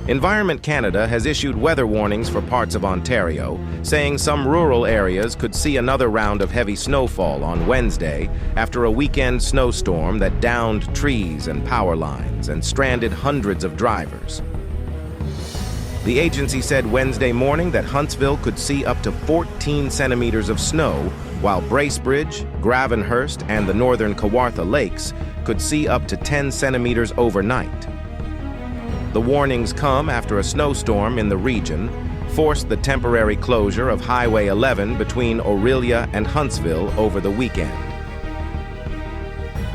Environment Canada has issued weather warnings for parts of Ontario, saying some rural areas could see another round of heavy snowfall on Wednesday after a weekend snowstorm that downed trees and power lines and stranded hundreds of drivers. The agency said Wednesday morning that Huntsville could see up to 14 centimeters of snow, while Bracebridge, Gravenhurst, and the northern Kawartha Lakes could see up to 10 centimeters overnight. The warnings come after a snowstorm in the region forced the temporary closure of Highway 11 between Orillia and Huntsville over the weekend.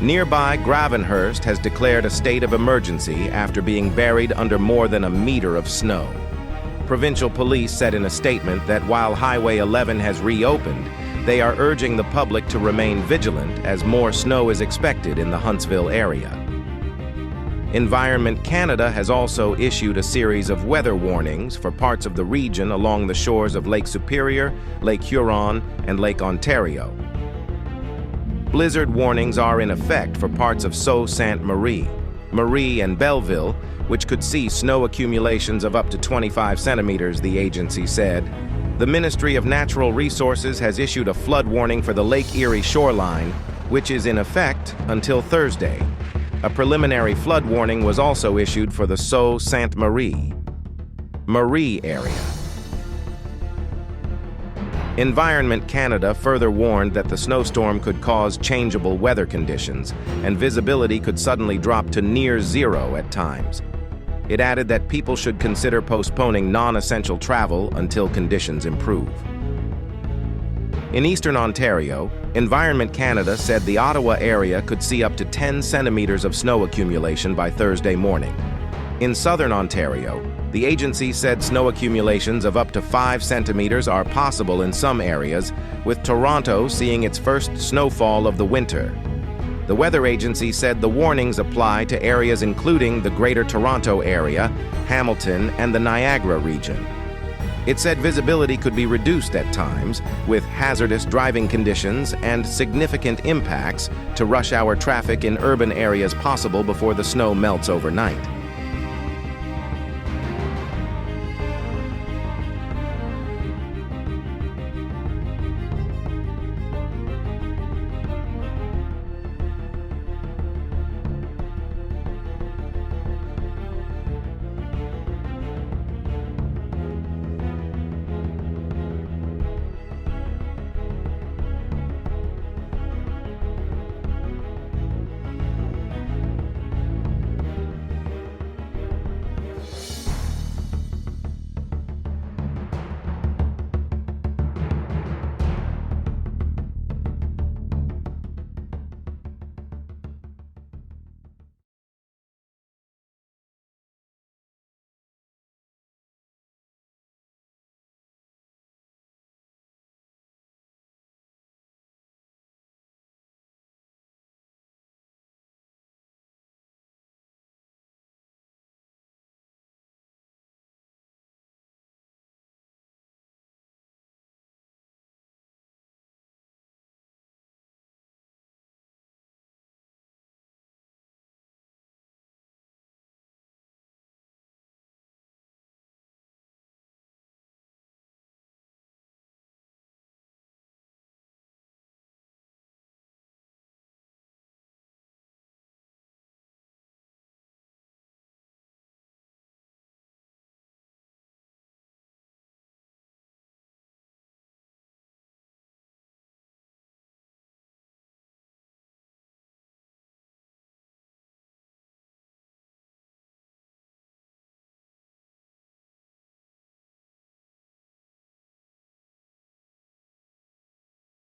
Nearby Gravenhurst has declared a state of emergency after being buried under more than a meter of snow. Provincial police said in a statement that while Highway 11 has reopened, they are urging the public to remain vigilant as more snow is expected in the Huntsville area. Environment Canada has also issued a series of weather warnings for parts of the region along the shores of Lake Superior, Lake Huron, and Lake Ontario. Blizzard warnings are in effect for parts of Sault Ste. Marie, Marie, and Belleville, which could see snow accumulations of up to 25 centimeters, the agency said. The Ministry of Natural Resources has issued a flood warning for the Lake Erie shoreline, which is in effect until Thursday. A preliminary flood warning was also issued for the Sault Ste. Marie area. Environment Canada further warned that the snowstorm could cause changeable weather conditions, and visibility could suddenly drop to near zero at times. It added that people should consider postponing non-essential travel until conditions improve. In eastern Ontario, Environment Canada said the Ottawa area could see up to 10 centimeters of snow accumulation by Thursday morning. In southern Ontario, the agency said snow accumulations of up to 5 centimeters are possible in some areas, with Toronto seeing its first snowfall of the winter. The weather agency said the warnings apply to areas including the Greater Toronto Area, Hamilton, and the Niagara region. It said visibility could be reduced at times, with hazardous driving conditions and significant impacts to rush hour traffic in urban areas possible before the snow melts overnight.